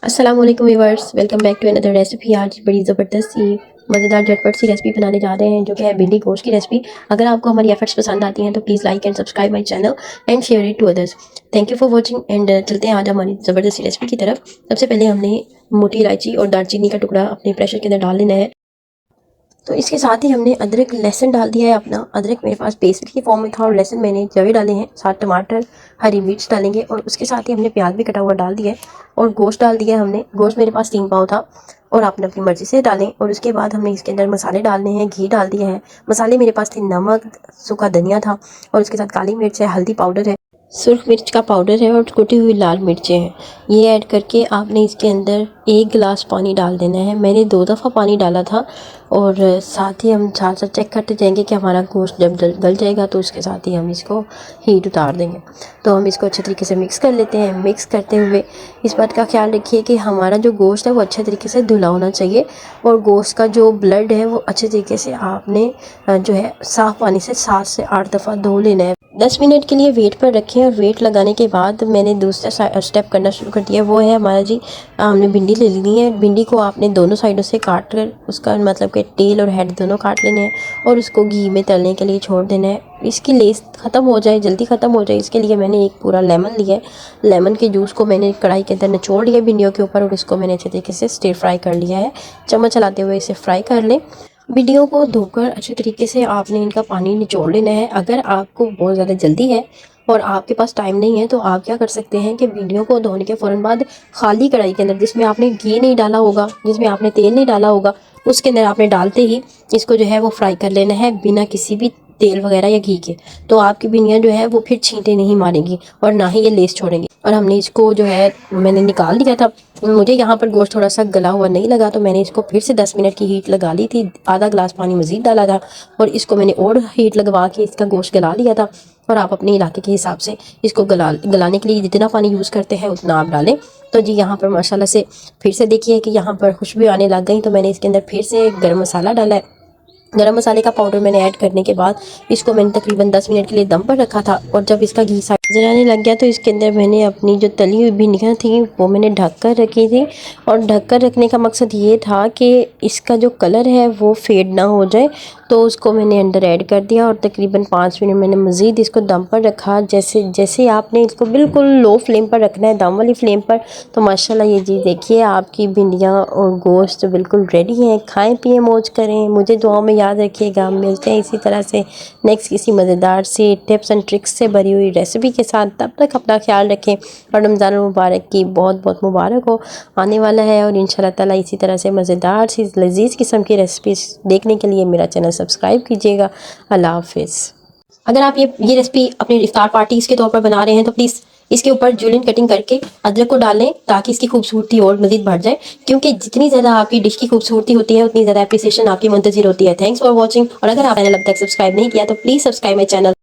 अस्सलाम वालेकुम viewers, welcome back to another recipe. आज बड़ी ज़बरदस्त सी मज़ेदार झटपट सी रेसिपी बनाने जा रहे हैं जो कि है भिंडी गोश्त की रेसिपी। अगर आपको हमारी एफर्ट्स पसंद आती हैं तो please like and subscribe my channel and share it to others. Thank you for watching and चलते हैं आज हमारी ज़बरदस्त सी रेसिपी की तरफ। सबसे पहले हमने मोटी इलायची और दालचीनी का टुकड़ा अपने प्रेशर के अंदर डाल लेना है। तो इसके साथ ही हमने अदरक लहसुन डाल दिया है अपना। अदरक मेरे पास पेस्ट की फॉर्म में था और लहसुन मैंने जवे डाले हैं, साथ टमाटर हरी मिर्च डालेंगे और उसके साथ ही हमने प्याज भी कटा हुआ डाल दिया है और गोश्त डाल दिया है हमने। गोश्त मेरे पास 3 पाव था और आपने अपनी मर्ज़ी से डालें। और उसके बाद हमने इसके अंदर मसाले डालने हैं, घी डाल दिया है। मसाले मेरे पास थे नमक, सूखा धनिया था और उसके साथ काली मिर्च है, हल्दी पाउडर है, सुर्ख मिर्च का पाउडर है और कुटी हुई लाल मिर्चें हैं। ये ऐड करके आपने इसके अंदर 1 गिलास पानी डाल देना है। मैंने 2 दफ़ा पानी डाला था और साथ ही हम साथ साथ चेक करते जाएंगे कि हमारा गोश्त जब गल जाएगा तो उसके साथ ही हम इसको हीट उतार देंगे। तो हम इसको अच्छे तरीके से मिक्स कर लेते हैं। मिक्स करते हुए इस बात का ख्याल रखिए कि हमारा जो गोश्त है वो अच्छे तरीके से धुला होना चाहिए और गोश्त का जो ब्लड है वो अच्छे तरीके से आपने जो है साफ़ पानी से 7 से 8 दफ़ा धो लेना है। 10 मिनट के लिए वेट पर रखें और वेट लगाने के बाद मैंने दूसरा स्टेप करना शुरू कर दिया। वो है हमारा जी, हमने भिंडी ले लेनी है। भिंडी को आपने दोनों साइडों से काट कर उसका मतलब कि टेल और हेड दोनों काट लेने हैं और उसको घी में तलने के लिए छोड़ देना है। इसकी लेस ख़त्म हो जाए, जल्दी ख़त्म हो जाए, इसके लिए मैंने एक पूरा लेमन लिया है। लेमन के जूस को मैंने कढ़ाई के अंदर निचोड़ लिया भिंडियों के ऊपर और इसको मैंने अच्छे तरीके से स्टिर फ्राई कर लिया है। चम्मच चलाते हुए इसे फ्राई कर लें। भिंडियों को धोकर अच्छे तरीके से आपने इनका पानी निचोड़ लेना है। अगर आपको बहुत ज़्यादा जल्दी है और आपके पास टाइम नहीं है तो आप क्या कर सकते हैं कि भिंडियों को धोने के फ़ौरन बाद खाली कढ़ाई के अंदर, जिसमें आपने घी नहीं डाला होगा, जिसमें आपने तेल नहीं डाला होगा, उसके अंदर आपने डालते ही इसको जो है वो फ्राई कर लेना है बिना किसी भी तेल वगैरह या घी के। तो आपकी भिंडियाँ जो है वो फिर छींटे नहीं मारेंगी और ना ही ये लेस छोड़ेंगी। और हमने इसको जो है मैंने निकाल दिया था। मुझे यहाँ पर गोश्त थोड़ा सा गला हुआ नहीं लगा तो मैंने इसको फिर से 10 मिनट की हीट लगा ली थी। आधा गिलास पानी मज़ीद डाला था और इसको मैंने और हीट लगवा के इसका गोश्त गला लिया था। और आप अपने इलाके के हिसाब से इसको गलाने के लिए जितना पानी यूज़ करते हैं उतना आप डालें। तो जी यहाँ पर माशाल्लाह से फिर से देखिए कि यहाँ पर खुशबू आने लग गई। तो मैंने इसके अंदर फिर से गरम मसाला डाला है। गरम मसाले का पाउडर मैंने ऐड करने के बाद इसको मैंने तकरीबन 10 मिनट के लिए दम पर रखा था। और जब इसका घी साइड आने लग गया तो इसके अंदर मैंने अपनी जो तली हुई भिंडियाँ थी वो मैंने ढक कर रखी थी। और ढक कर रखने का मकसद ये था कि इसका जो कलर है वो फेड ना हो जाए। तो उसको मैंने अंदर ऐड कर दिया और तकरीबन 5 मिनट मैंने मज़ीद इसको दम पर रखा। जैसे जैसे आपने इसको बिल्कुल लो फ्लेम पर रखना है, दम वाली फ्लेम पर। तो माशाल्लाह ये जी देखिए आपकी भिंडियाँ और गोश्त बिल्कुल रेडी हैं। खाएं पिएं मौज करें, मुझे दुआओं में याद रखिएगा। मिलते हैं इसी तरह से नेक्स्ट किसी मज़ेदार सी टिप्स एंड ट्रिक्स से भरी हुई रेसिपी के साथ। तब तक अपना ख्याल रखें और रमज़ान मुबारक की बहुत बहुत मुबारक हो आने वाला है। और इंशाल्लाह ताला इसी तरह से मज़ेदार सी लजीज़ किस्म की रेसिपीज़ देखने के लिए मेरा चैनल सब्सक्राइब कीजिएगा। अल्लाह हाफिज़। अगर आप ये रेसिपी अपनी इफ्तार पार्टीज़ के तौर पर बना रहे हैं तो प्लीज़ इसके ऊपर जूलियन कटिंग करके अदरक को डालें ताकि इसकी खूबसूरती और मज़ीद बढ़ जाए। क्योंकि जितनी ज़्यादा आपकी डिश की खूबसूरती होती है उतनी ज़्यादा एप्रिसिएशन आपकी मुंतज़िर होती है। Thanks for watching. और अगर आपने अब तक सब्सक्राइब नहीं किया तो प्लीज़ सब्सक्राइब माई चैनल।